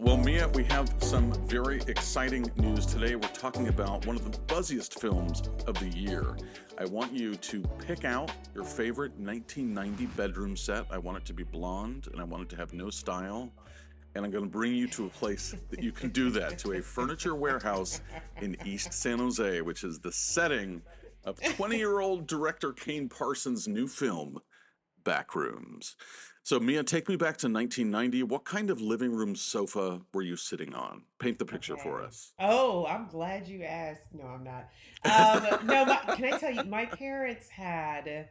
Well, Mia, we have some very exciting news today. We're talking about one of the buzziest films of the year. I want you to pick out your favorite 1990 bedroom set. I want it to be blonde, and I want it to have no style. And I'm going to bring you to a place that you can do that, to a furniture warehouse in East San Jose, which is the setting of 20-year-old director Kane Parsons' new film, Backrooms. So, Mia, take me back to 1990. What kind of living room sofa were you sitting on? Paint the picture for Okay. us. Oh, I'm glad you asked. No, I'm not. No, can I tell you, my parents had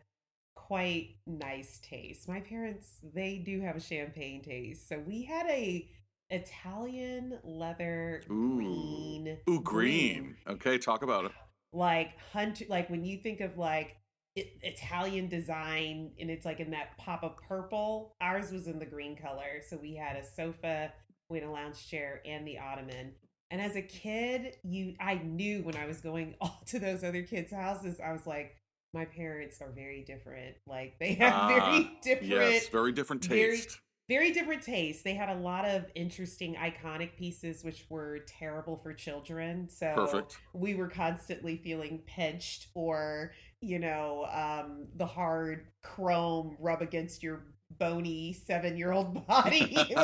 quite nice taste. My parents, they do have a champagne taste. So we had a Italian leather Ooh. Ooh, green, green. Okay, talk about it. like hunt, like when you think of like Italian design and it's like in that pop of purple, ours was in the green color. So we had a sofa, we had a lounge chair and the ottoman. And as a kid, I knew when I was going all to those other kids' houses, I was like, my parents are very different. Like they have Ah, very different, yes, very different very taste. very different tastes. They had a lot of interesting iconic pieces which were terrible for children. So Perfect. we were constantly feeling pinched or, the hard chrome rub against your bony 7-year-old body. It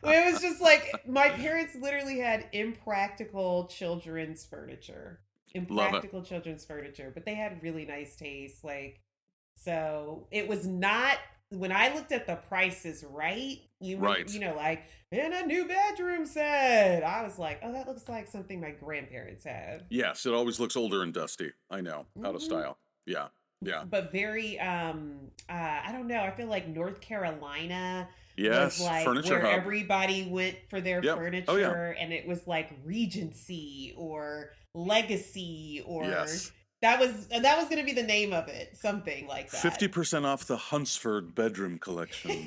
was just like my parents literally had Love it. impractical children's furniture, but they had really nice taste. Like, so it was not, when I looked at the prices, right? Right. Like in a new bedroom set. I was like, oh, that looks like something my grandparents had. Yes, it always looks older and dusty. I know. Out of Hmm. style. Yeah. Yeah. But very, I don't know. I feel like North Carolina was Yes, like furniture where hub. everybody went for their Yep. Oh, yeah. furniture, and it was like Regency or Legacy, or Yes. that was going to be the name of it, something like that. 50% off the Hunsford bedroom collection.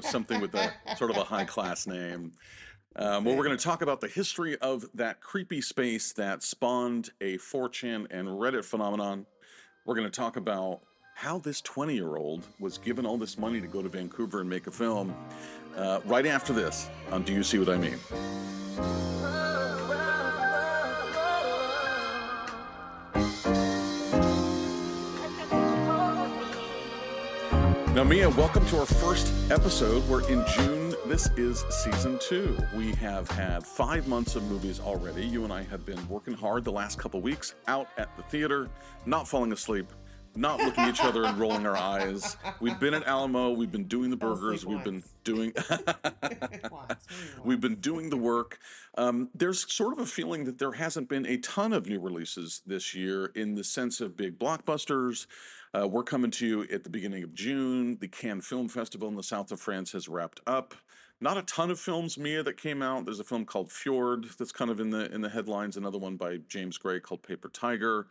Something with a sort of a high class name. Well, we're going Listen. to talk about the history of that creepy space that spawned a 4chan and Reddit phenomenon. We're going to talk about how this 20-year-old was given all this money to go to Vancouver and make a film. Right after this on Do You See What I Mean? Now, Mia, welcome to our first episode. We're in June. This is season 2. We have had 5 months of movies already. You and I have been working hard the last couple weeks out at the theater, not falling asleep, not looking at each other and rolling our eyes. We've been at Alamo. We've been doing the Fell asleep burgers. We've been once. doing Once, maybe we've been once. doing the work. There's sort of a feeling that there hasn't been a ton of new releases this year in the sense of big blockbusters. We're coming to you at the beginning of June. The Cannes Film Festival in the south of France has wrapped up. Not a ton of films, Mia, that came out. There's a film called Fjord that's kind of in the headlines. Another one by James Gray called Paper Tiger.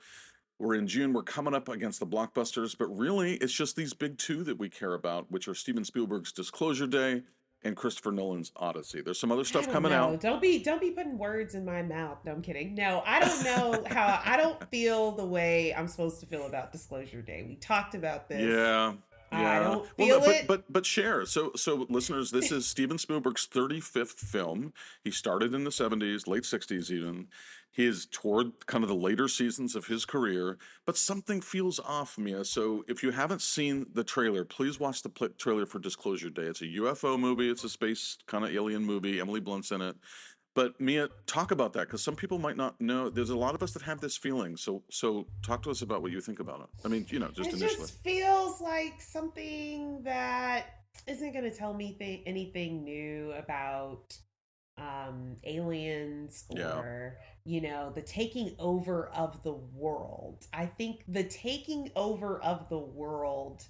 We're in June. We're coming up against the blockbusters, but really, it's just these big two that we care about, which are Steven Spielberg's Disclosure Day and Christopher Nolan's Odyssey. There's some other I stuff don't coming know. out. Don't be putting words in my mouth. No, I'm kidding. No, I don't know how, I don't feel the way I'm supposed to feel about Disclosure Day. We talked about this. Yeah, I yeah. don't Well, no, feel but it. but but share. So listeners, this is Steven Spielberg's 35th film. He started in the 70s, late 60s even. He is toward kind of the later seasons of his career, but something feels off, Mia. So if you haven't seen the trailer, please watch the trailer for Disclosure Day. It's a UFO movie. It's a space kind of alien movie. Emily Blunt's in it. But Mia, talk about that because some people might not know. There's a lot of us that have this feeling. So talk to us about what you think about it. I mean, just It initially. just feels like something that isn't going to tell me anything new about aliens Yeah. or, the taking over of the world. I think the taking over of the world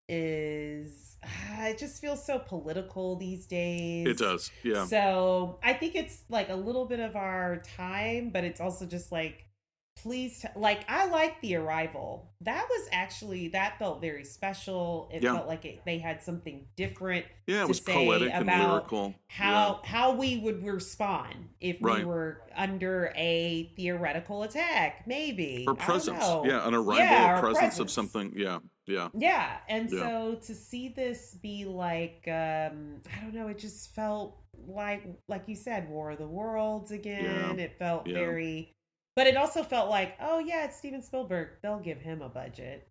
is, it just feels so political these It days. does. Yeah. So I think it's like a little bit of our time, but it's also just like, please, like, I like The Arrival. That felt very special. It Yeah. felt like they had something different Yeah. It to was say poetic and about lyrical. Yeah. how we would respond if we Right. were under a theoretical attack, maybe. Or I don't presence. know. Yeah. An arrival Yeah, or our presence of presence. something. Yeah. Yeah. Yeah, and Yeah. so to see this be like I don't know, it just felt like you said, War of the Worlds Yeah. again. It felt Yeah. very, but it also felt like, oh yeah, it's Steven Spielberg. They'll give him a budget.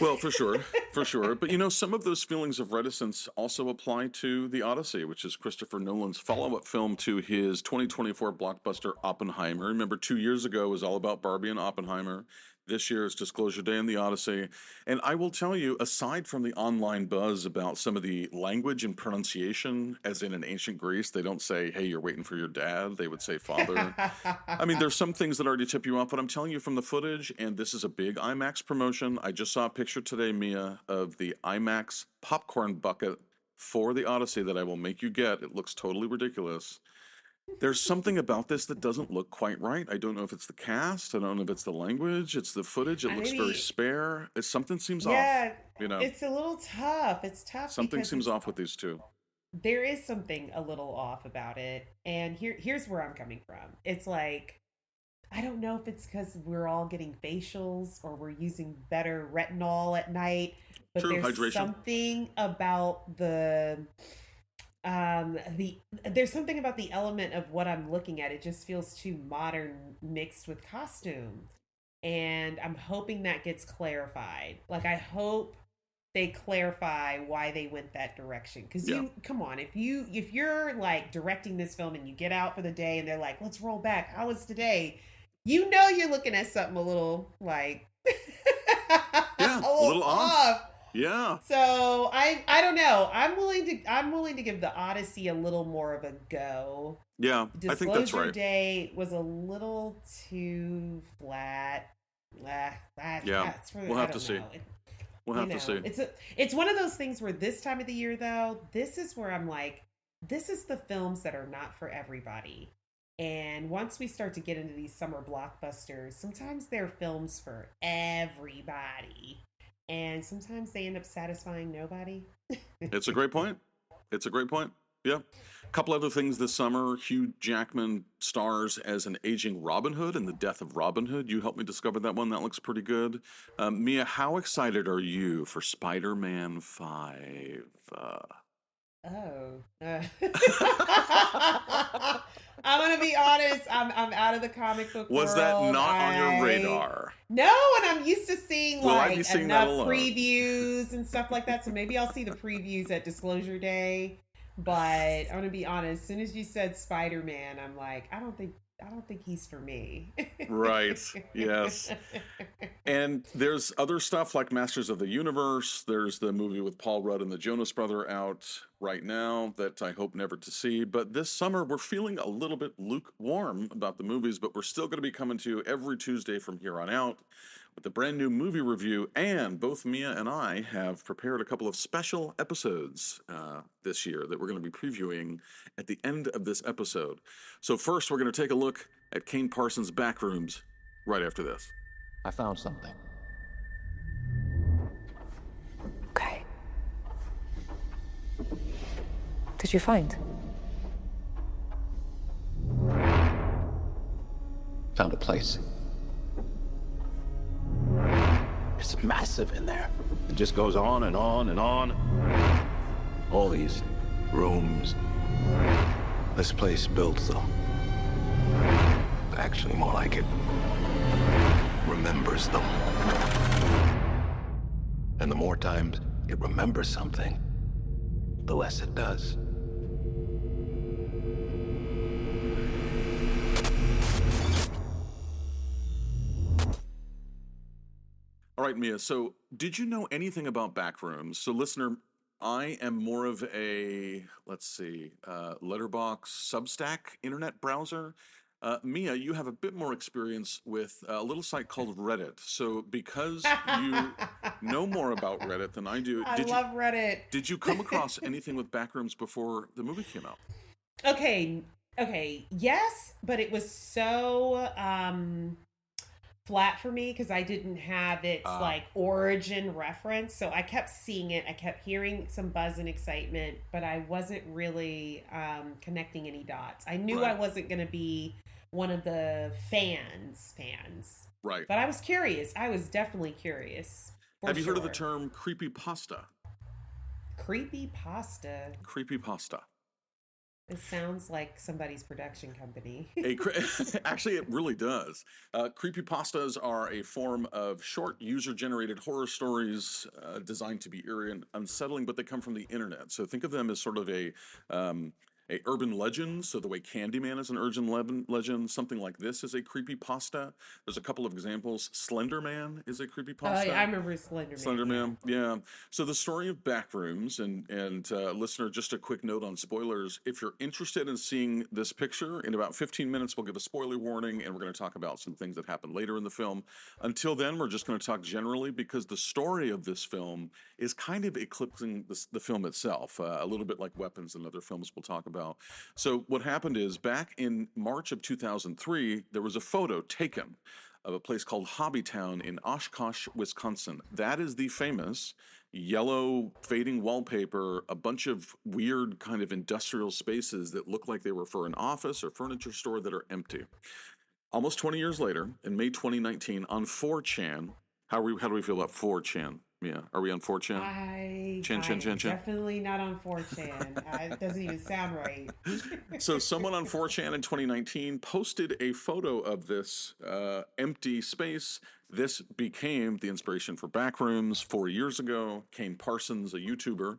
Well, for sure, for sure. But some of those feelings of reticence also apply to The Odyssey, which is Christopher Nolan's follow-up film to his 2024 blockbuster Oppenheimer. Remember, 2 years ago was all about Barbie and Oppenheimer. This year is Disclosure Day and The Odyssey. And I will tell you, aside from the online buzz about some of the language and pronunciation, as in ancient Greece, they don't say, "Hey, you're waiting for your dad." They would say "father." I mean, there's some things that already tip you off, but I'm telling you from the footage, and this is a big IMAX promotion. I just saw a picture today, Mia, of the IMAX popcorn bucket for the Odyssey that I will make you get. It looks totally ridiculous. There's something about this that doesn't look quite right. I don't know if it's the cast. I don't know if it's the language. It's the footage. It I looks very maybe spare. Something seems off. Yeah, You know, it's a little tough. It's tough something because seems off with these two. there is something a little off about it. And here's where I'm coming from. It's like I don't know if it's because we're all getting facials or we're using better retinol at night, but True hydration. the there's something about the element of what I'm looking at. It just feels too modern mixed with costume. And I'm hoping that gets clarified. Like I hope they clarify why they went that direction, because Yeah. you come on, if you're like directing this film and you get out for the day and they're like, let's roll back, how was today, you're looking at something a little like Yeah. a A little little off. off. Yeah. So I don't know, I'm willing to give the Odyssey a little more of a go. Yeah. I think that's Disclosure right. Day was a little too flat. Yeah. That's for, We'll I have to don't see. know. We'll have to see. It's one of those things where this time of the year though, this is where I'm like, this is the films that are not for everybody. And once we start to get into these summer blockbusters, sometimes they're films for everybody. And sometimes they end up satisfying nobody. It's a great point. It's a great point. Yeah. A couple other things this summer. Hugh Jackman stars as an aging Robin Hood in The Death of Robin Hood. You helped me discover that one. That looks pretty good. Mia, how excited are you for Spider-Man 5? Oh. I'm gonna be honest. I'm out of the comic book Was that world. not on your radar? No, and I'm used to seeing Will I like be seeing that enough alone? previews and stuff like that. So maybe I'll see the previews at Disclosure Day. But I'm gonna be honest. As soon as you said Spider-Man, I'm like, I don't think he's for me. Right. Yes. And there's other stuff like Masters of the Universe. There's the movie with Paul Rudd and the Jonas Brother out right now that I hope never to see. But this summer, we're feeling a little bit lukewarm about the movies, but we're still going to be coming to you every Tuesday from here on out with a brand new movie review. And both Mia and I have prepared a couple of special episodes this year that we're going to be previewing at the end of this episode. So first, we're going to take a look at Kane Parsons' Backrooms right after this. I found something. Okay. Did you find? Found a place. It's massive in there. It just goes on and on and on. All these rooms. This place built, though. Actually, more like it remembers them. And the more times it remembers something, the less it does. All right, Mia. So, did you know anything about Backrooms? So, listener, I am more of a, let's see, letterbox Substack internet browser. Mia, you have a bit more experience with a little site called Reddit. So, because you know more about Reddit than I do, I love Reddit. did you come across anything with Backrooms before the movie came out? Okay, yes, but it was so flat for me because I didn't have its like origin reference. So I kept seeing it, I kept hearing some buzz and excitement, but I wasn't really connecting any dots. I knew Right. I wasn't going to be one of the fans, Right. but I was curious. I was definitely curious. For Have you heard of the sure. term creepypasta? Creepy pasta. Creepypasta. It sounds like somebody's production company. Actually, it really does. Creepypastas are a form of short user-generated horror stories designed to be eerie and unsettling, but they come from the internet. So think of them as sort of um, a urban legend. So the way Candyman is an urban legend, something like this is a creepypasta. There's a couple of examples. Slender Man is a Oh, yeah, I creepypasta. remember Slender Man. Slender Yeah. Man, yeah. So the story of Backrooms, and listener, just a quick note on spoilers. If you're interested in seeing this picture, in about 15 minutes, we'll give a spoiler warning, and we're going to talk about some things that happen later in the film. Until then, we're just going to talk generally because the story of this film is kind of eclipsing the film itself, a little bit like Weapons and other films we'll talk about. So what happened is back in March of 2003, there was a photo taken of a place called Hobbytown in Oshkosh, Wisconsin. That is the famous yellow fading wallpaper, a bunch of weird kind of industrial spaces that look like they were for an office or furniture store that are empty. Almost 20 years later, in May 2019, on 4chan, how do we feel about 4chan? Yeah, are we on 4chan? I'm definitely not on 4chan. It doesn't even sound right. So someone on 4chan in 2019 posted a photo of this empty space. This became the inspiration for Backrooms 4 years ago. Kane Parsons, a YouTuber,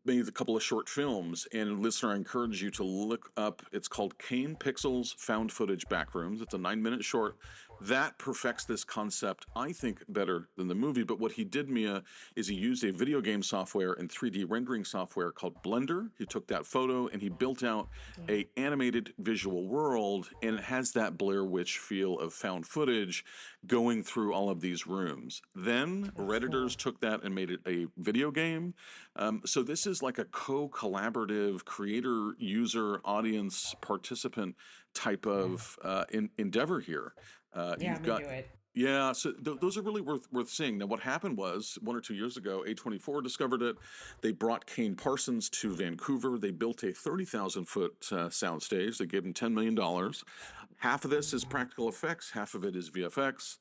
made a couple of short films. And listener, I encourage you to look up, it's called Kane Pixels Found Footage Backrooms. It's a 9-minute short. That perfects this concept, I think, better than the movie. But what he did, Mia, is he used a video game software and 3D rendering software called Blender. He took that photo and he built out a animated visual world, and it has that Blair Witch feel of found footage going through all of these rooms. Then Redditors took that and made it a video game. So this is like a co-collaborative creator, user, audience, participant type of endeavor here. Yeah, I'm into it. Yeah, so those are really worth seeing. Now, what happened was 1 or 2 years ago, A24 discovered it. They brought Kane Parsons to Vancouver. They built a 30,000-foot soundstage. They gave him $10 million. Half of this is practical effects. Half of it is VFX.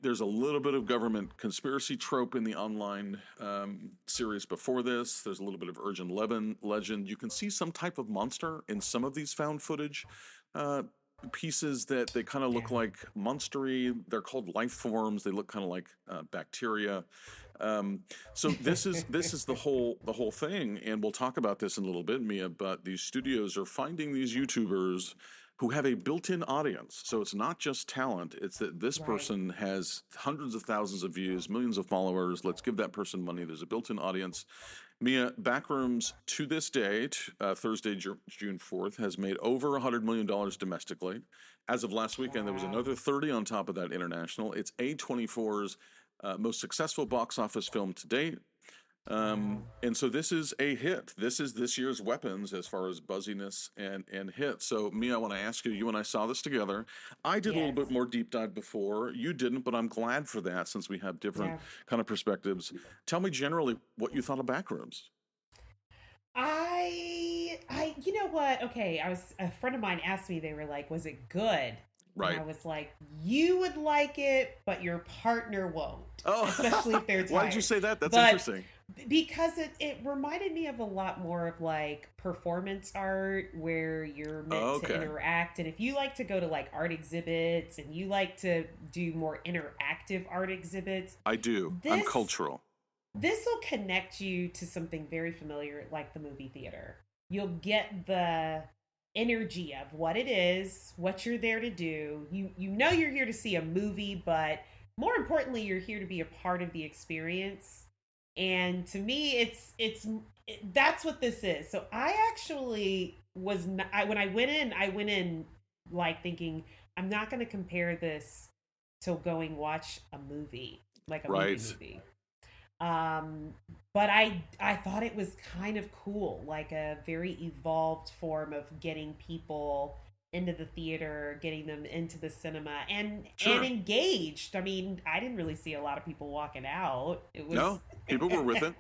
There's a little bit of government conspiracy trope in the online series before this. There's a little bit of urban legend. You can see some type of monster in some of these found footage pieces that they kind of look like monstery. They're called life forms. They look kind of like bacteria. So this is the whole thing, and we'll talk about this in a little bit, Mia. But these studios are finding these YouTubers who have a built-in audience. So it's not just talent. It's that this person has hundreds of thousands of views, millions of followers. Let's give that person money. There's a built-in audience. Mia, Backrooms to this day, Thursday, June 4th, has made over $100 million domestically. As of last weekend, there was another 30 on top of that international. It's A24's most successful box office film to date. And so this is a hit. This is this year's Weapons as far as buzziness and hit. So Mia, I want to ask you, you and I saw this together. I did a little bit more deep dive before. You didn't, but I'm glad for that since we have different kind of perspectives. Tell me generally what you thought of Backrooms. You know what? Okay, a friend of mine asked me, they were like, was it good? Right. And I was like, you would like it, but your partner won't. Oh, especially if they're tired. Why did you say that? That's interesting. Because it reminded me of a lot more of like performance art where you're meant to interact. And if you like to go to like art exhibits and you like to do more interactive art exhibits. I do. I'm cultural. This will connect you to something very familiar like the movie theater. You'll get the energy of what it is, what you're there to do. You know you're here to see a movie, but more importantly, you're here to be a part of the experience. And to me, that's what this is. So I actually when I went in like thinking, I'm not going to compare this to going watch a movie, like a movie. But I thought it was kind of cool, like a very evolved form of getting people into the theater, getting them into the cinema and engaged. I mean, I didn't really see a lot of people walking out. No, people were with it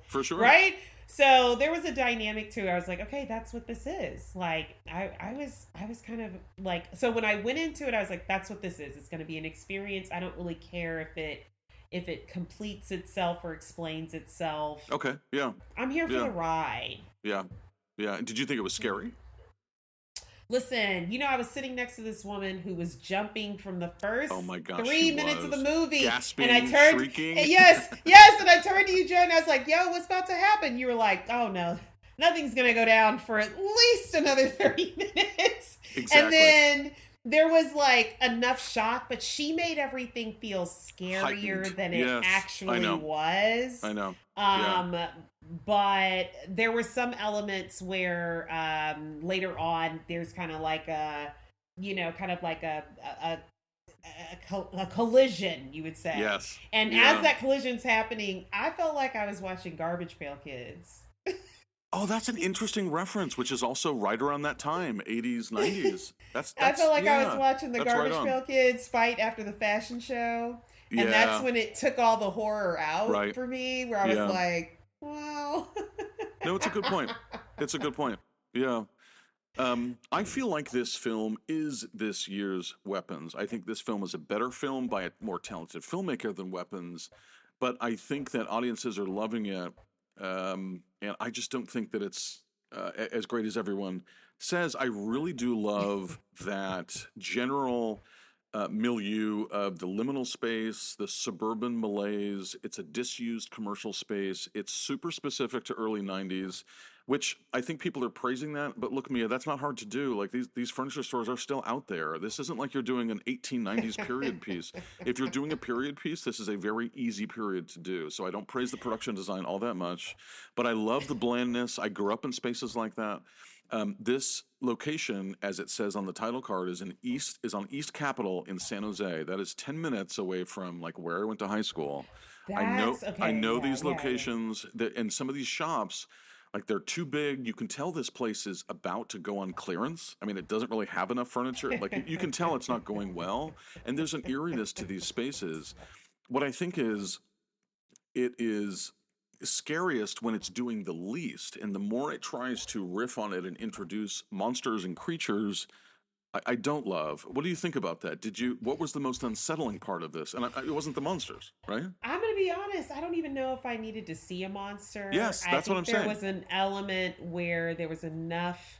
for sure. Right? So there was a dynamic too. I was like, okay, that's what this is. Like I was kind of like, so when I went into it, I was like, that's what this is. It's going to be an experience. I don't really care if it if it completes itself or explains itself. Okay. Yeah. I'm here for Yeah. the ride. Yeah. Yeah. And did you think it was scary? Listen, I was sitting next to this woman who was jumping from the first Oh my gosh, 3 she minutes of the was. movie. Gasping, and I turned, shrieking. yes, and I turned to you, Joe, and I was like, yo, what's about to happen? You were like, oh no, nothing's going to go down for at least another 30 minutes. Exactly. And then there was like enough shock, but she made everything feel scarier Heightened. than Yes, it I actually know. was. I know. But there were some elements where later on there's kind of like a collision, you would say. Yes. And Yeah. as that collision's happening, I felt like I was watching Garbage Pail Kids. Oh, that's an interesting reference, which is also right around that time, 80s, 90s. That's I felt like I was yeah, watching the that's right Garbage on. Pail Kids fight after the fashion show. Yeah. And that's when it took all the horror out Right. for me, where I was Yeah. like, well. No, it's a good point. It's a good point. Yeah. I feel like this film is this year's Weapons. I think this film is a better film by a more talented filmmaker than Weapons, but I think that audiences are loving it, and I just don't think that it's as great as everyone says. I really do love that general milieu of the liminal space, the suburban malaise. It's a disused commercial space. It's super specific to early 90s, which I think people are praising that. But look, Mia, that's not hard to do. Like these furniture stores are still out there. This isn't like you're doing an 1890s period piece. If you're doing a period piece, this is a very easy period to do. So I don't praise the production design all that much, but I love the blandness. I grew up in spaces like that. This location, as it says on the title card, is on East Capitol in San Jose. That is 10 minutes away from like where I went to high school. I know these locations that, and some of these shops, like they're too big. You can tell this place is about to go on clearance. I mean, it doesn't really have enough furniture. Like you can tell it's not going well. And there's an eeriness to these spaces. What I think is, it is scariest when it's doing the least, and the more it tries to riff on it and introduce monsters and creatures, I don't love. What do you think about that? What was the most unsettling part of this? And it wasn't the monsters, right? I'm going to be honest. I don't even know if I needed to see a monster. Yes, that's what I'm saying. There was an element where there was enough.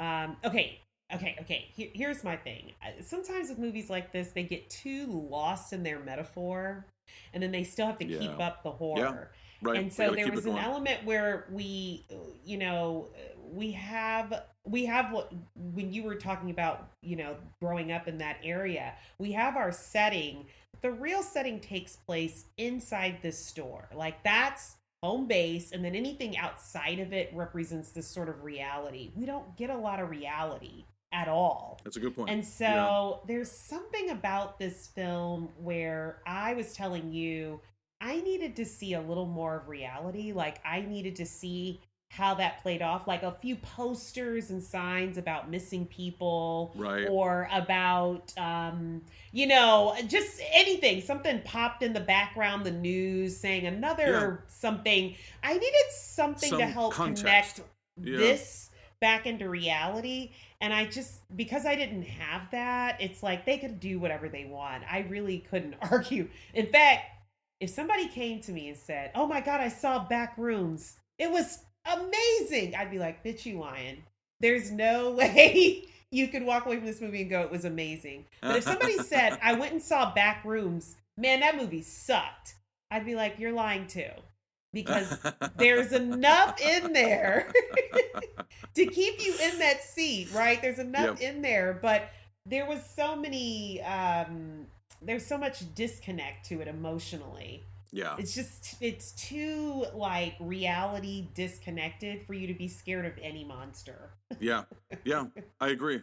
Okay. Here's my thing. Sometimes with movies like this, they get too lost in their metaphor, and then they still have to keep up the horror. Yeah. Right. And so there was an element where we have what, when you were talking about, growing up in that area, we have our setting. The real setting takes place inside this store. Like that's home base. And then anything outside of it represents this sort of reality. We don't get a lot of reality at all. That's a good point. And so there's something about this film where I was telling you, I needed to see a little more of reality. Like I needed to see how that played off, like a few posters and signs about missing people, right, or about just anything. Something popped in the background, the news saying another something. I needed something to help connect this back into reality. And I just, because I didn't have that, it's like they could do whatever they want. I really couldn't argue. In fact, if somebody came to me and said, oh my God, I saw Backrooms, it was amazing, I'd be like, bitch, you lying. There's no way you could walk away from this movie and go, it was amazing. But if somebody said, I went and saw Backrooms, man, that movie sucked, I'd be like, you're lying too. Because there's enough in there to keep you in that seat, right? There's enough in there, but there was so many, there's so much disconnect to it emotionally. Yeah. It's too like reality disconnected for you to be scared of any monster. Yeah, I agree.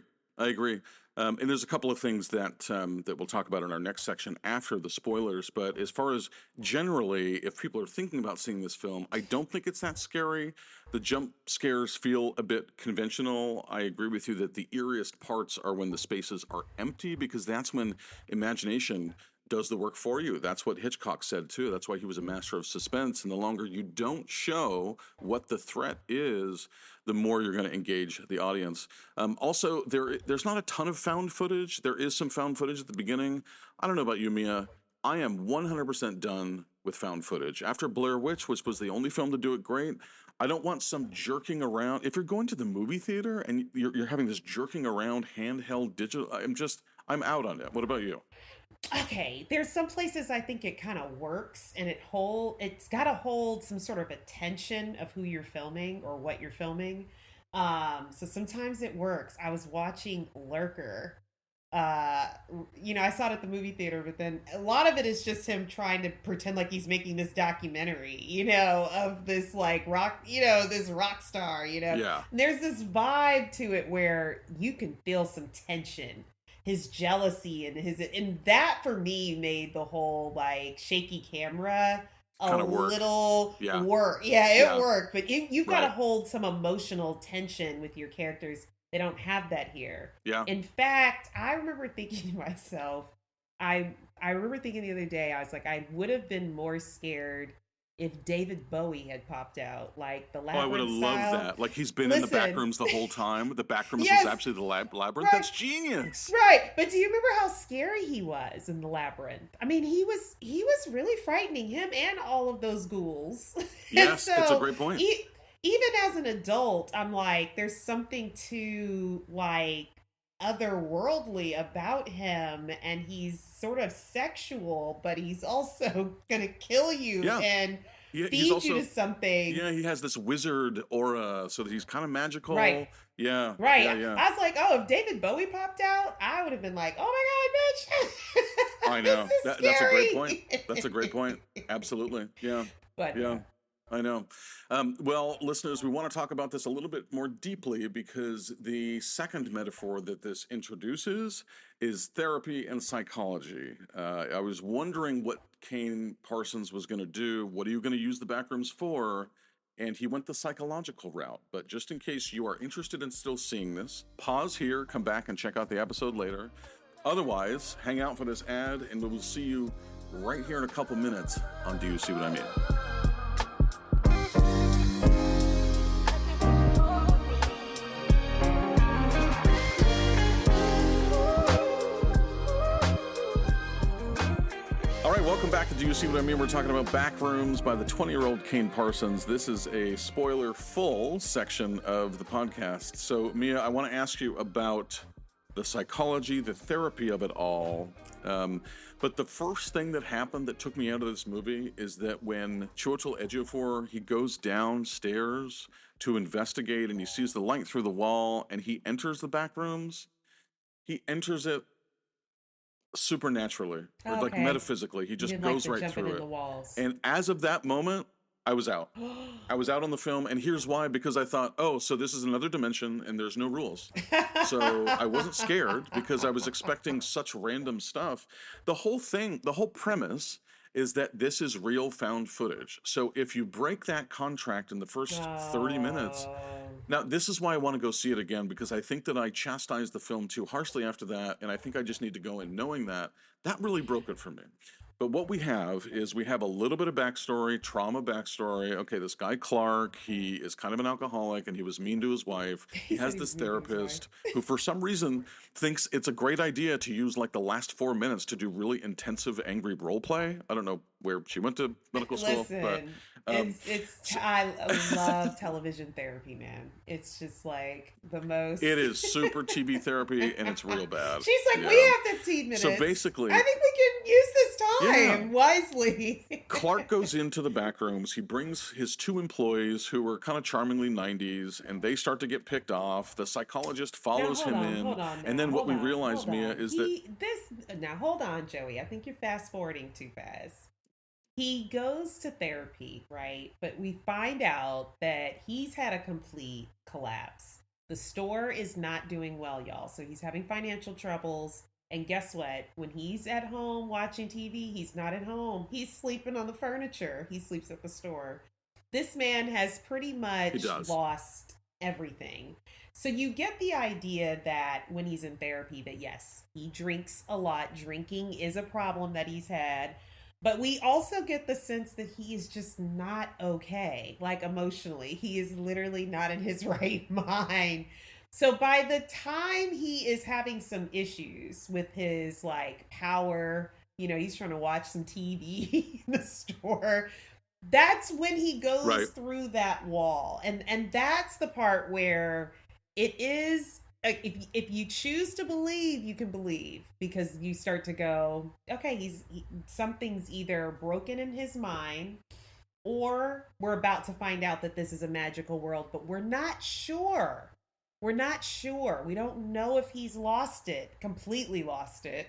And there's a couple of things that we'll talk about in our next section after the spoilers. But as far as generally, if people are thinking about seeing this film, I don't think it's that scary. The jump scares feel a bit conventional. I agree with you that the eeriest parts are when the spaces are empty, because that's when imagination does the work for you. That's what Hitchcock said too. That's why he was a master of suspense. And the longer you don't show what the threat is, the more you're going to engage the audience. Also, there's not a ton of found footage. There is some found footage at the beginning. I don't know about you, Mia. I am 100% done with found footage. After Blair Witch, which was the only film to do it great, I don't want some jerking around. If you're going to the movie theater and you're having this jerking around handheld digital, I'm out on it. What about you? Okay, there's some places I think it kind of works, and it's got to hold some sort of attention of who you're filming or what you're filming. So sometimes it works. I was watching Lurker. Uh, I saw it at the movie theater, but then a lot of it is just him trying to pretend like he's making this documentary, of this like rock, this rock star, Yeah. And there's this vibe to it where you can feel some tension, his jealousy and that for me made the whole like shaky camera a Kinda work. little Yeah. work. Yeah, it Yeah. worked, but you've got to Right. hold some emotional tension with your characters. They don't have that here. Yeah. In fact, I remember thinking to myself, I remember thinking the other day, I was like, I would have been more scared if David Bowie had popped out, like the Oh, I would have Labyrinth loved style. that. Like he's been in the Listen. Backrooms the whole time. The Backrooms Yes. was actually the labyrinth. Right. That's genius. Right, but do you remember how scary he was in the labyrinth? I mean, he was really frightening, him and all of those ghouls. And Yes, it's a so, great point. Even as an adult, I'm like, there's something to like otherworldly about him, and he's sort of sexual, but he's also gonna kill you Yeah. and Yeah, feed you to something. Yeah, he has this wizard aura, so that he's kind of magical. Right. Yeah. Right. Yeah. I was like, oh, if David Bowie popped out, I would have been like, oh my God, bitch. I know. This is That's a great scary. point. That's a great point. Absolutely. Yeah. But Yeah. I know. Well, listeners, we want to talk about this a little bit more deeply because the second metaphor that this introduces is therapy and psychology. I was wondering what Kane Parsons was going to do. What are you going to use the Backrooms for? And he went the psychological route. But just in case you are interested in still seeing this, pause here, come back and check out the episode later. Otherwise, hang out for this ad, and we will see you right here in a couple minutes on Do You See What I Mean? All right, welcome back to Do You See What I Mean? We're talking about Backrooms by the 20-year-old Kane Parsons. This is a spoiler-full section of the podcast. So, Mia, I want to ask you about the psychology, the therapy of it all. But the first thing that happened that took me out of this movie is that when Chiwetel Ejiofor, he goes downstairs to investigate and he sees the light through the wall and he enters the Backrooms, he enters it supernaturally, or like Okay. metaphysically. He just didn't like goes the right jumping through in it. the walls. And as of that moment, I was out. I was out on the film, and here's why: because I thought, oh, so this is another dimension, and there's no rules. So I wasn't scared because I was expecting such random stuff. The whole thing, the whole premise is that this is real found footage. So if you break that contract in the first 30 minutes, now this is why I want to go see it again, because I think that I chastised the film too harshly after that, and I think I just need to go in knowing that. That really broke it for me. But what we have is we have a little bit of backstory, trauma backstory. Okay, this guy Clark, he is kind of an alcoholic and he was mean to his wife. He has this therapist who for some reason thinks it's a great idea to use like the last 4 minutes to do really intensive angry role play. I don't know where she went to medical school. Listen, but I love television therapy, man. It's just like the most. it is super TV therapy and it's real bad. She's like, Yeah. we have 15 minutes. So basically, I think we can use this time Yeah. wisely. Clark goes into the back rooms. He brings his two employees who are kind of charmingly 90s, and they start to get picked off. The psychologist follows him in. And then what we realize, Mia, is that... Now, hold on, Joey. I think you're fast forwarding too fast. He goes to therapy, right? But we find out that he's had a complete collapse. The store is not doing well, y'all. So he's having financial troubles. And guess what? When he's at home watching TV, he's not at home. He's sleeping on the furniture. He sleeps at the store. This man has pretty much lost everything. So you get the idea that when he's in therapy, that yes, he drinks a lot. Drinking is a problem that he's had. But we also get the sense that he is just not okay, like emotionally. He is literally not in his right mind. So by the time he is having some issues with his like power he's trying to watch some TV in the store. That's when he goes Right. through that wall. And that's the part where it is, if you choose to believe, you can believe, because you start to go, okay, something's either broken in his mind, or we're about to find out that this is a magical world, but we're not sure. We're not sure. We don't know if he's completely lost it.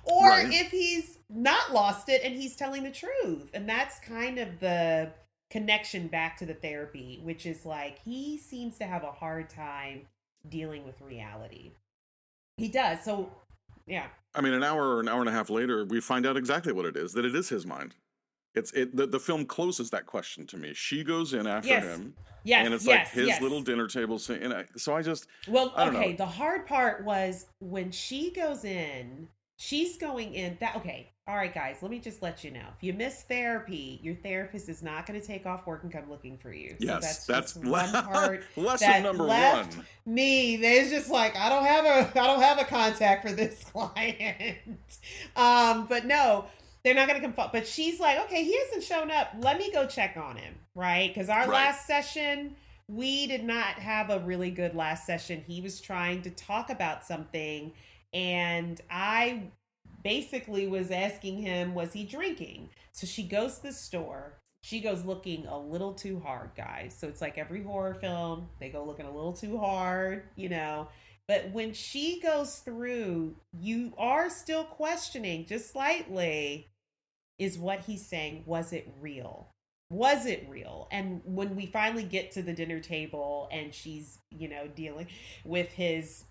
Or Right. if he's not lost it and he's telling the truth. And that's kind of the connection back to the therapy, which is like, he seems to have a hard time dealing with reality. He does. So, yeah. I mean, an hour or an hour and a half later, we find out exactly what it is, that it is his mind. The film closes that question to me. She goes in after Yes. him. Yes. And it's yes, like his yes. little dinner table. So I just, Well, I don't okay. know. The hard part was when she goes in, she's going in that, okay. All right, guys, let me just let you know. If you miss therapy, your therapist is not going to take off work and come looking for you. Yes, so that's that's one part lesson that number left one. me. There's just like, I don't have a contact for this client. But no, they're not going to come. But she's like, okay, he hasn't shown up. Let me go check on him, right? Because our Right. last session, we did not have a really good last session. He was trying to talk about something, and I basically was asking him, was he drinking? So she goes to the store. She goes looking a little too hard, guys. So it's like every horror film, they go looking a little too hard, But when she goes through, you are still questioning just slightly, is what he's saying, was it real? Was it real? And when we finally get to the dinner table and she's, dealing with his,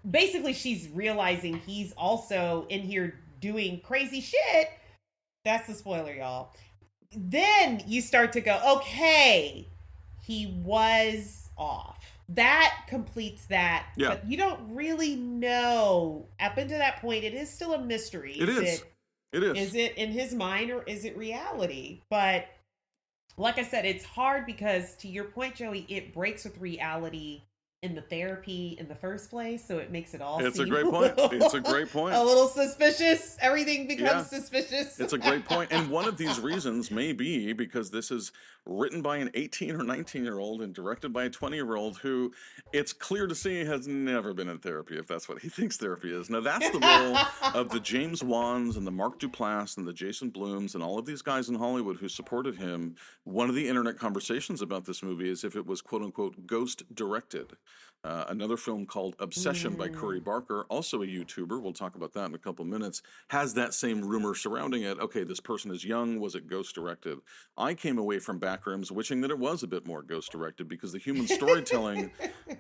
basically she's realizing he's also in here doing crazy shit. That's the spoiler, y'all. Then you start to go, okay, he was off. That completes that. Yeah. But you don't really know. Up until that point, it is still a mystery. It is. It is. Is it in his mind or is it reality? But like I said, it's hard because, to your point, Joey, it breaks with reality in the therapy in the first place, so it makes it all It's a seem great point. It's a great point. a little suspicious. Everything becomes Yeah. suspicious. It's a great point. And one of these reasons may be because this is written by an 18 or 19-year-old and directed by a 20-year-old who it's clear to see has never been in therapy, if that's what he thinks therapy is. Now, that's the role of the James Wans and the Mark Duplass and the Jason Blooms and all of these guys in Hollywood who supported him. One of the internet conversations about this movie is if it was, quote unquote, ghost directed. Another film called Obsession by Curry Barker, also a YouTuber, we'll talk about that in a couple minutes, has that same rumor surrounding it. Okay, this person is young. Was it ghost directed? I came away from Backrooms wishing that it was a bit more ghost directed because the human storytelling,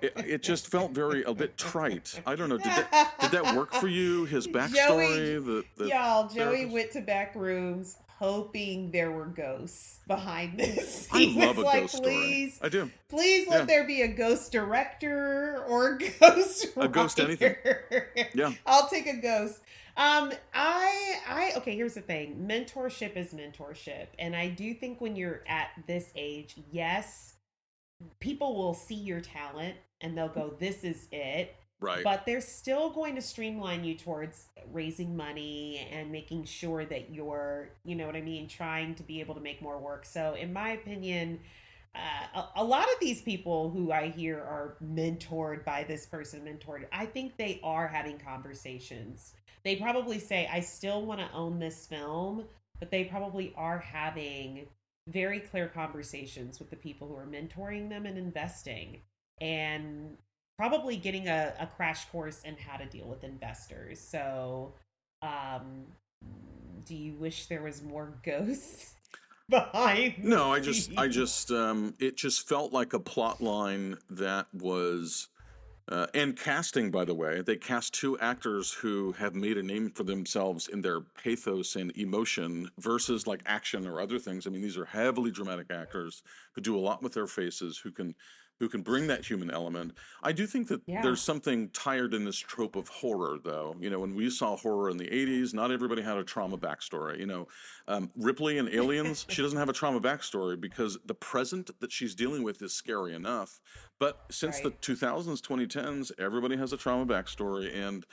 it just felt a bit trite. I don't know. Did that work for you? His backstory? Joey therapist? went to Backrooms hoping there were ghosts behind this. I He love was a like, ghost please, story. I do. please let Yeah. there be a ghost director or a ghost A ghost anything. writer. Yeah. I'll take a ghost. Okay, here's the thing. Mentorship is mentorship. And I do think when you're at this age, yes, people will see your talent and they'll go, this is it. Right. But they're still going to streamline you towards raising money and making sure that you're, trying to be able to make more work. So in my opinion, a lot of these people who I hear are mentored by this person, I think they are having conversations. They probably say, I still want to own this film, but they probably are having very clear conversations with the people who are mentoring them and investing, and probably getting a crash course in how to deal with investors. So, do you wish there was more ghosts behind? No, it just felt like a plot line that was, and casting, by the way, they cast two actors who have made a name for themselves in their pathos and emotion versus like action or other things. I mean, these are heavily dramatic actors who do a lot with their faces, who can bring that human element. I do think that there's something tired in this trope of horror, though. When we saw horror in the 80s, not everybody had a trauma backstory. Ripley in Aliens, she doesn't have a trauma backstory because the present that she's dealing with is scary enough. But since the 2000s, 2010s, everybody has a trauma backstory. And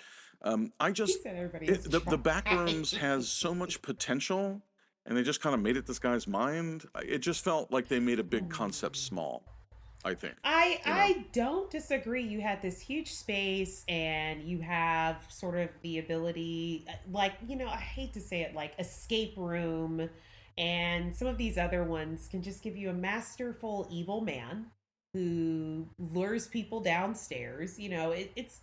I He just said everybody is the Backrooms trying. has so much potential, and they just kind of made it this guy's mind. It just felt like they made a big concept small. I think, you know. I don't disagree. You had this huge space and you have sort of the ability, like, I hate to say it, like escape room, and some of these other ones can just give you a masterful evil man who lures people downstairs. It's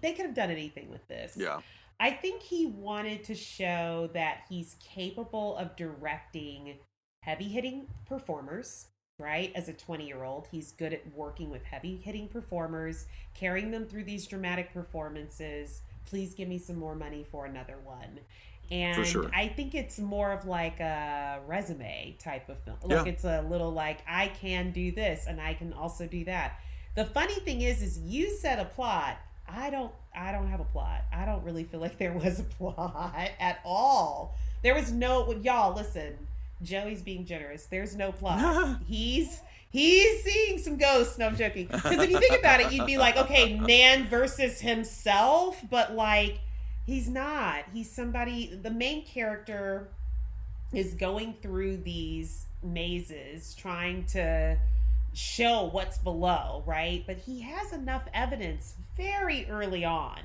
they could have done anything with this. Yeah, I think he wanted to show that he's capable of directing heavy hitting performers, right? As a 20-year-old, he's good at working with heavy hitting performers, carrying them through these dramatic performances. Please give me some more money for another one. for And sure. I think it's more of like a resume type of film. Yeah, Like it's a little like, I can do this and I can also do that. The funny thing is you said a plot. I don't have a plot. I don't really feel like there was a plot at all. There was no, y'all listen. Joey's being generous. There's no plot. He's seeing some ghosts. No, I'm joking. Because if you think about it, you'd be like, okay, Nan versus himself, but like he's not. He's somebody. The main character is going through these mazes trying to show what's below, right? But he has enough evidence very early on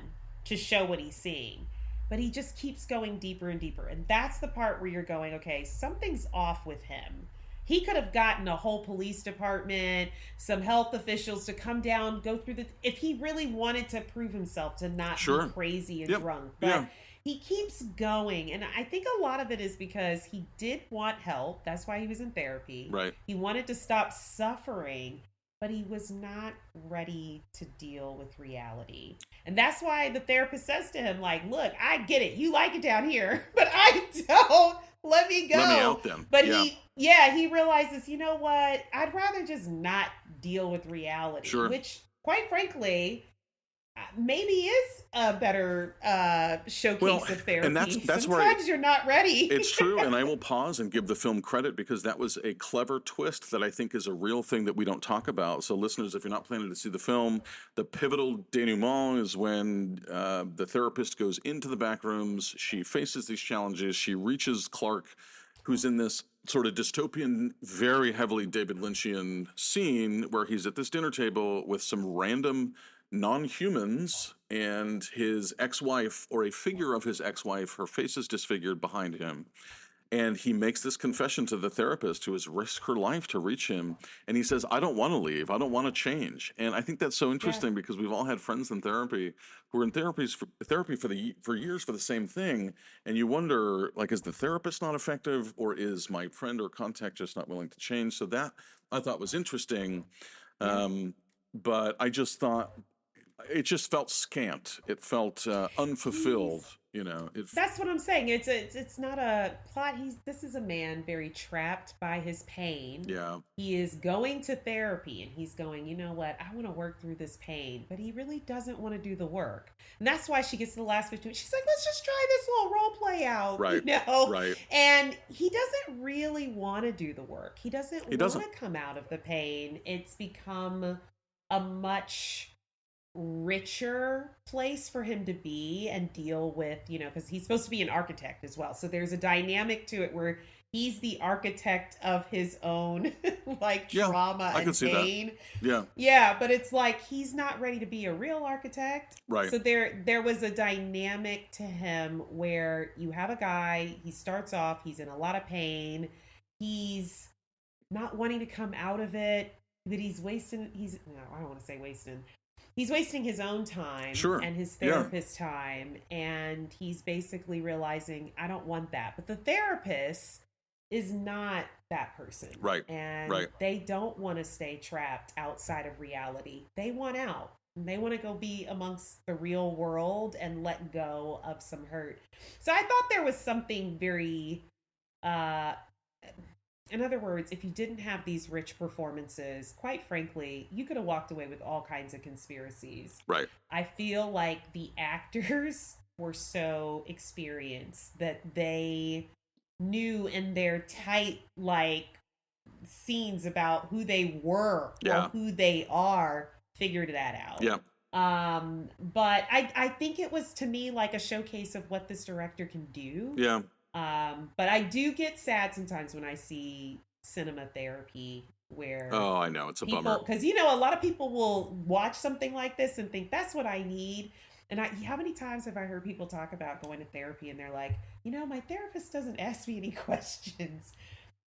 to show what he's seeing. But he just keeps going deeper and deeper. And that's the part where you're going, okay, something's off with him. He could have gotten a whole police department, some health officials to come down, go through if he really wanted to prove himself to not sure. be crazy and Yep. drunk. But Yeah. he keeps going. And I think a lot of it is because he did want help. That's why he was in therapy. Right. He wanted to stop suffering, but he was not ready to deal with reality. And that's why the therapist says to him, like, look, I get it. You like it down here, but I don't. Let me go. Let me out then. But Yeah. he realizes, you know what? I'd rather just not deal with reality. Sure. Which, quite frankly, maybe is a better showcase of therapy. And that's where sometimes you're not ready. It's true, and I will pause and give the film credit because that was a clever twist that I think is a real thing that we don't talk about. So, listeners, if you're not planning to see the film, the pivotal denouement is when the therapist goes into the back rooms. She faces these challenges. She reaches Clark, who's in this sort of dystopian, very heavily David Lynchian scene where he's at this dinner table with some random non-humans and his ex-wife, or a figure of his ex-wife. Her face is disfigured behind him, and he makes this confession to the therapist, who has risked her life to reach him, and he says, I don't want to leave, I don't want to change. And I think that's so interesting because we've all had friends in therapy who are in therapy for years for the same thing, and you wonder, like, is the therapist not effective, or is my friend or contact just not willing to change? So that I thought was interesting. But I just thought it just felt scant. It felt unfulfilled. That's what I'm saying. It's not a plot. This is a man very trapped by his pain. Yeah. He is going to therapy and he's going, you know what? I want to work through this pain, but he really doesn't want to do the work. And that's why she gets to the last 15. She's like, let's just try this little role play out. Right. Right. And he doesn't really want to do the work. He doesn't want to come out of the pain. It's become a much richer place for him to be and deal with, because he's supposed to be an architect as well. So there's a dynamic to it where he's the architect of his own trauma and pain. Yeah. Yeah, but it's like he's not ready to be a real architect. Right. So there was a dynamic to him where you have a guy, he starts off, he's in a lot of pain. He's not wanting to come out of it, but he's wasting his own time and his therapist's time. And he's basically realizing, I don't want that. But the therapist is not that person. Right. And they don't want to stay trapped outside of reality. They want out. They want to go be amongst the real world and let go of some hurt. So I thought there was something very... in other words, if you didn't have these rich performances, quite frankly, you could have walked away with all kinds of conspiracies. Right. I feel like the actors were so experienced that they knew in their tight, scenes about who they were or who they are, figured that out. Yeah. But I think it was to me like a showcase of what this director can do. Yeah. But I do get sad sometimes when I see cinema therapy where Oh, I know. It's a bummer. because you know a lot of people will watch something like this and think that's what I need. And how many times have I heard people talk about going to therapy and they're like, you know, my therapist doesn't ask me any questions.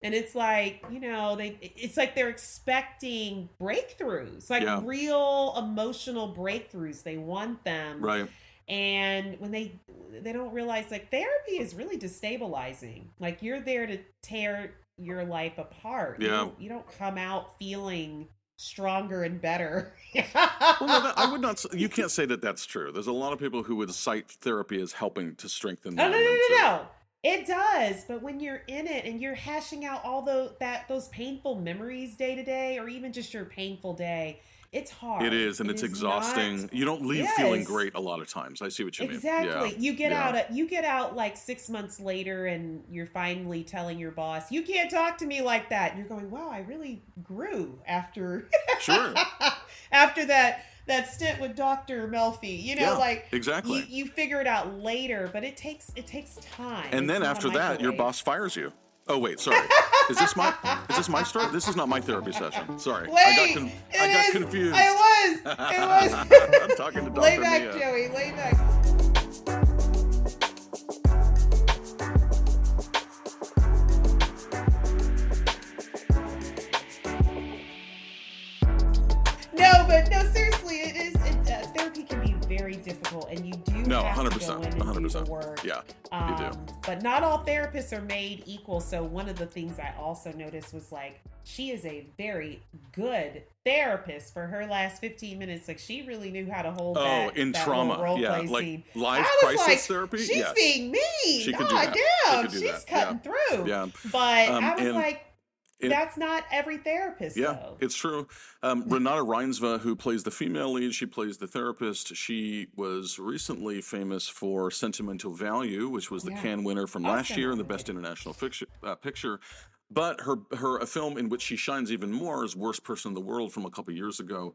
And it's like, you know, it's like they're expecting breakthroughs, like Yeah. real emotional breakthroughs. They want them. Right. And when they don't realize like therapy is really destabilizing. Like you're there to tear your life apart. Yeah. You don't come out feeling stronger and better. Well, no, I would not. You can't say that that's true. There's a lot of people who would cite therapy as helping to strengthen Oh, them. no. It does, but when you're in it and you're hashing out all those painful memories day to day, or even just your painful day, it's hard. It is, and it's exhausting. You don't leave feeling great a lot of times. I see what you mean. Exactly. Yeah. You get out like 6 months later, and you're finally telling your boss, "You can't talk to me like that." And you're going, "Wow, I really grew after Sure. after that stint with Dr. Melfi." You know, like exactly. You figure it out later, but it takes time. And then after that, your boss fires you. Oh wait, sorry. Is this my story? This is not my therapy session. Sorry. Wait, I got confused. It was. I'm talking to Dr. Lay back, Mia. Joey. Lay back. No, seriously, it is. Therapy can be very difficult, and you do have 100%, to go in and do 100%. the work. Yeah, you do. But not all therapists are made equal. So one of the things I also noticed was like she is a very good therapist for her last 15 minutes. Like she really knew how to hold that trauma, role yeah, play like scene. live I was crisis like, therapy. She's Yes. being mean. She could do God that. damn, She could do she's that. cutting through. Yeah. But I was and- like, that's not every therapist, Yeah, though. it's true. Renata Reinsva, who plays the female lead, she plays the therapist. She was recently famous for Sentimental Value, which was the Cannes winner from last year and the Best International Picture. But a film in which she shines even more is Worst Person in the World from a couple years ago,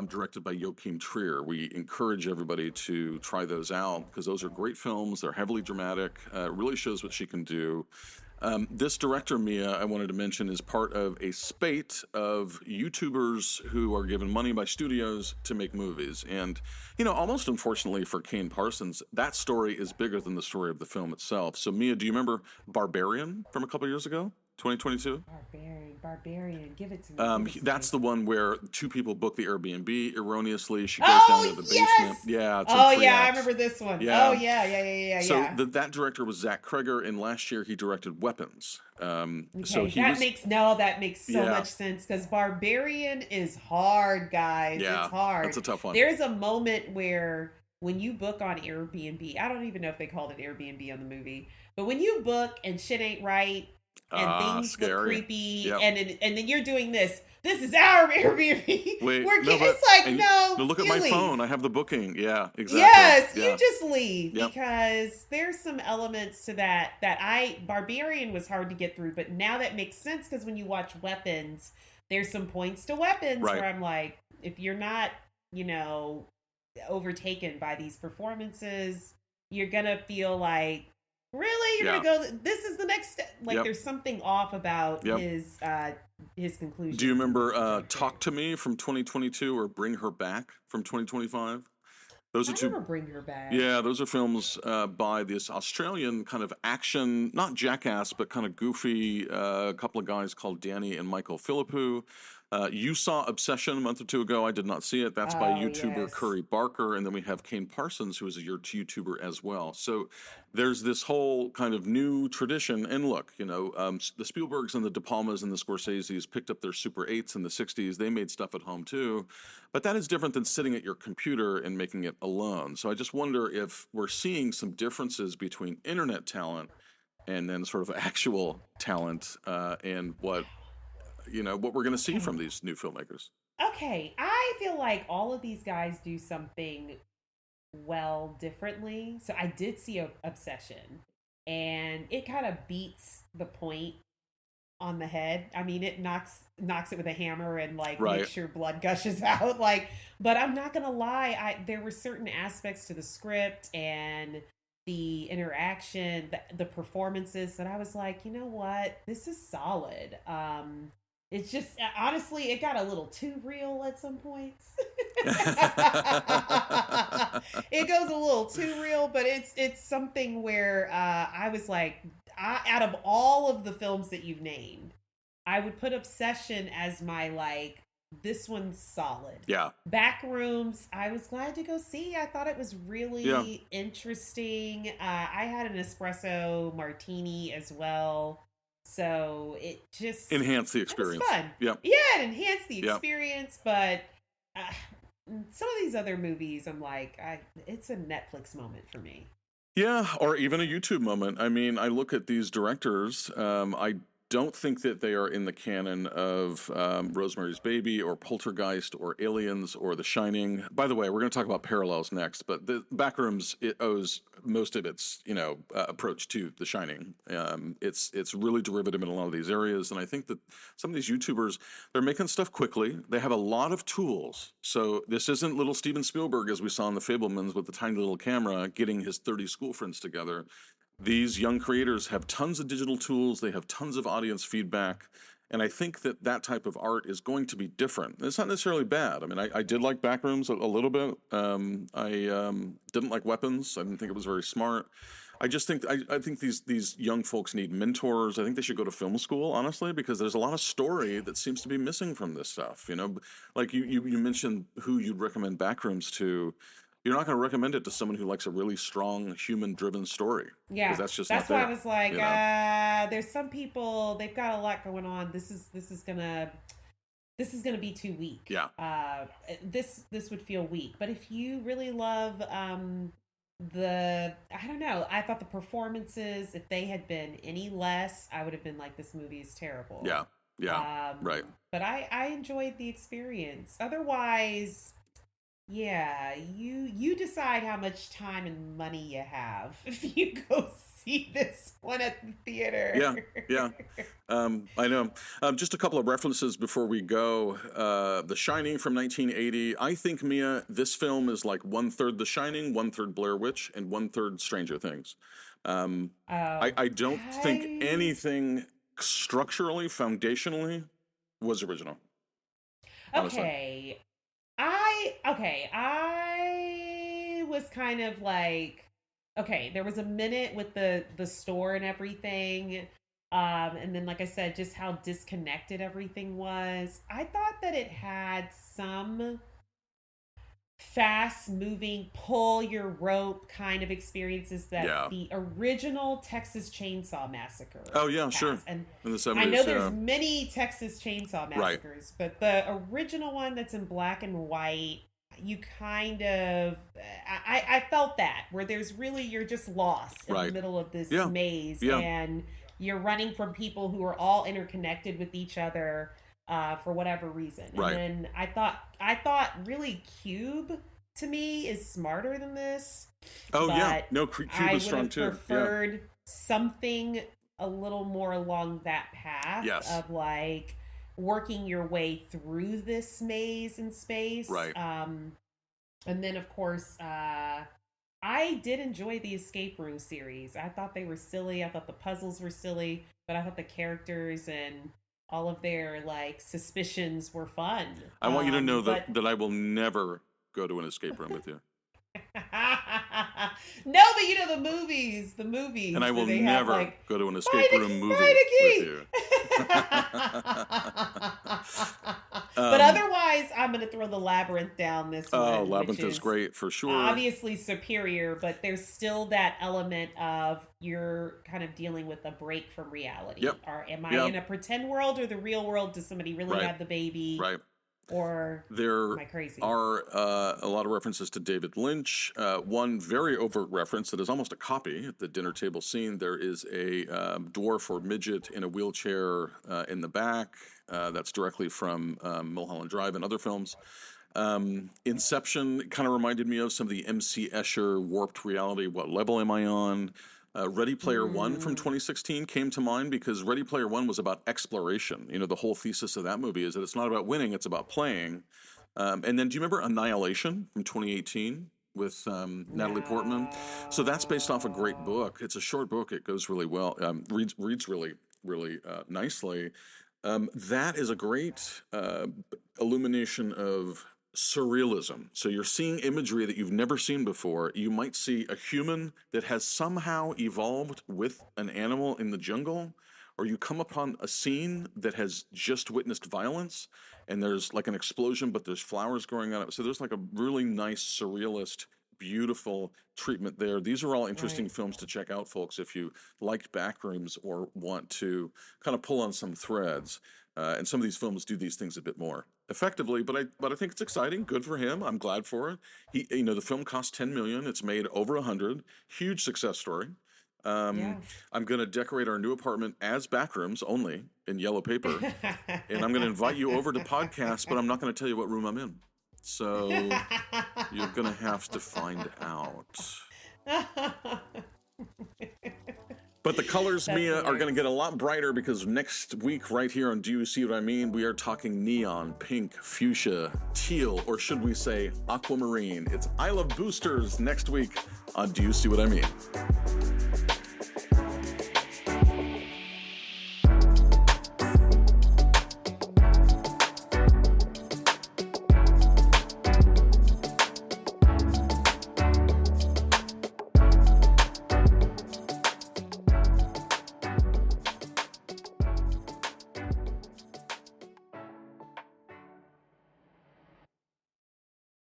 directed by Joachim Trier. We encourage everybody to try those out because those are great films. They're heavily dramatic. It really shows what she can do. This director, Mia, I wanted to mention, is part of a spate of YouTubers who are given money by studios to make movies. And, you know, almost unfortunately for Kane Parsons, that story is bigger than the story of the film itself. So, Mia, do you remember Barbarian from a couple years ago? 2022? Barbarian, give it to me. That's the one where two people book the Airbnb erroneously. She goes down to the basement. Yeah. It's I remember this one. Yeah. Oh, yeah. So that director was Zach Kreger, and last year he directed Weapons. So that makes so much sense because Barbarian is hard, guys. Yeah, it's hard. That's a tough one. There's a moment where when you book on Airbnb, I don't even know if they called it Airbnb on the movie, but when you book and shit ain't right, and things look creepy, and then you're doing this. This is our Airbnb. It's like, look at my phone. I have the booking. Yeah, exactly. Yes, you just leave because there's some elements to that Barbarian was hard to get through, but now that makes sense because when you watch Weapons, there's some points to Weapons where I'm like, if you're not, you know, overtaken by these performances, you're gonna feel like, really? You're gonna go, this is the next step. Like there's something off about his conclusion. Do you remember Talk to Me from 2022 or Bring Her Back from 2025? Those are two. Bring Her Back. Yeah, those are films by this Australian kind of action, not jackass, but kind of goofy couple of guys called Danny and Michael Philippou. You saw Obsession a month or two ago. I did not see it. That's by YouTuber Curry Barker. And then we have Kane Parsons, who is a YouTuber as well. So there's this whole kind of new tradition. And look, you know, the Spielbergs and the De Palmas and the Scorseses picked up their Super 8s in the 60s. They made stuff at home too. But that is different than sitting at your computer and making it alone. So I just wonder if we're seeing some differences between internet talent and then sort of actual talent and what we're going to see from these new filmmakers. Okay, I feel like all of these guys do something well differently. So I did see Obsession, and it kind of beats the point on the head. I mean, it knocks it with a hammer and like Right. makes sure blood gushes out. Like, but I'm not gonna lie, there were certain aspects to the script and the interaction, the performances that I was like, you know what, this is solid. It's just honestly, it got a little too real at some points. It goes a little too real, but it's something where I was like, out of all of the films that you've named, I would put Obsession as my like, this one's solid. Yeah. Backrooms, I was glad to go see. I thought it was really interesting. I had an espresso martini as well. So it just Enhance the experience. It was fun. Yep. Yeah, it enhanced the experience, but some of these other movies, I'm like, it's a Netflix moment for me. Yeah, or even a YouTube moment. I mean, I look at these directors. I don't think that they are in the canon of Rosemary's Baby or Poltergeist or Aliens or The Shining. By the way, we're going to talk about parallels next, but the Backrooms, it owes most of its approach to The Shining. It's really derivative in a lot of these areas, and I think that some of these YouTubers, they're making stuff quickly. They have a lot of tools, so this isn't little Steven Spielberg as we saw in The Fabelmans with the tiny little camera getting his 30 school friends together. These young creators have tons of digital tools. They have tons of audience feedback. And I think that that type of art is going to be different. It's not necessarily bad. I mean, I did like Backrooms a little bit. I didn't like Weapons. I didn't think it was very smart. I just think I think these young folks need mentors. I think they should go to film school, honestly, because there's a lot of story that seems to be missing from this stuff. You know, like you mentioned who you'd recommend Backrooms to. You're not going to recommend it to someone who likes a really strong human-driven story. Yeah, that's why I was like, you know? there's some people, they've got a lot going on. This is gonna be too weak. Yeah. This would feel weak. But if you really love I don't know, I thought the performances, if they had been any less, I would have been like, this movie is terrible. Yeah. Yeah. Right. But I enjoyed the experience. Otherwise, yeah, you decide how much time and money you have if you go see this one at the theater. Yeah. I know. Just a couple of references before we go. The Shining from 1980. I think, Mia, this film is like 1/3 The Shining, 1/3 Blair Witch, and 1/3 Stranger Things. I don't think anything structurally, foundationally, was original. Okay. I was kind of like, okay, there was a minute with the store and everything, and then like I said, just how disconnected everything was. I thought that it had some fast moving, pull your rope kind of experiences that the original Texas Chainsaw Massacre has. Sure. And in the 70s, I know there's many Texas Chainsaw Massacres, but the original one that's in black and white, you kind of, I felt that, where there's really, you're just lost in the middle of this maze, and you're running from people who are all interconnected with each other for whatever reason. Right. And then I thought really Cube, to me, is smarter than this. Oh, yeah. No, Cube is strong too. I would have preferred something a little more along that path of like working your way through this maze in space. Right. And then, of course, I did enjoy the Escape Room series. I thought they were silly. I thought the puzzles were silly, but I thought the characters and all of their like suspicions were fun. I want you to know that I will never go to an escape room with you. No, but you know the movies, and I will never like, go to an escape room movie with you. But otherwise, I'm going to throw the Labyrinth down this one. Oh, Labyrinth is great for sure. Obviously superior, but there's still that element of you're kind of dealing with a break from reality. Yep. Or am I in a pretend world or the real world? Does somebody really have the baby? Right. Or there am I crazy? are a lot of references to David Lynch. One very overt reference that is almost a copy at the dinner table scene. There is a dwarf or midget in a wheelchair in the back. That's directly from Mulholland Drive and other films. Inception kind of reminded me of some of the M.C. Escher warped reality. What level am I on? Ready Player One from 2016 came to mind because Ready Player One was about exploration. You know, the whole thesis of that movie is that it's not about winning, it's about playing. And then do you remember Annihilation from 2018 with Natalie Portman? So that's based off a great book. It's a short book. It goes really well. Reads really, really nicely. That is a great illumination of surrealism. So you're seeing imagery that you've never seen before. You might see a human that has somehow evolved with an animal in the jungle, or you come upon a scene that has just witnessed violence and there's like an explosion, but there's flowers growing on it. So there's like a really nice, surrealist, beautiful treatment there. These are all interesting films to check out, folks, if you liked Backrooms or want to kind of pull on some threads. And some of these films do these things a bit more effectively, but I think it's exciting. Good for him. I'm glad for it. The film cost $10 million. It's made over 100. Huge success story. I'm going to decorate our new apartment as Backrooms only in yellow paper, and I'm going to invite you over to podcast, but I'm not going to tell you what room I'm in. So you're going to have to find out. But the colors, Mia, are going to get a lot brighter because next week, right here on Do You See What I Mean, we are talking neon, pink, fuchsia, teal, or should we say aquamarine. It's I Love Boosters next week on Do You See What I Mean?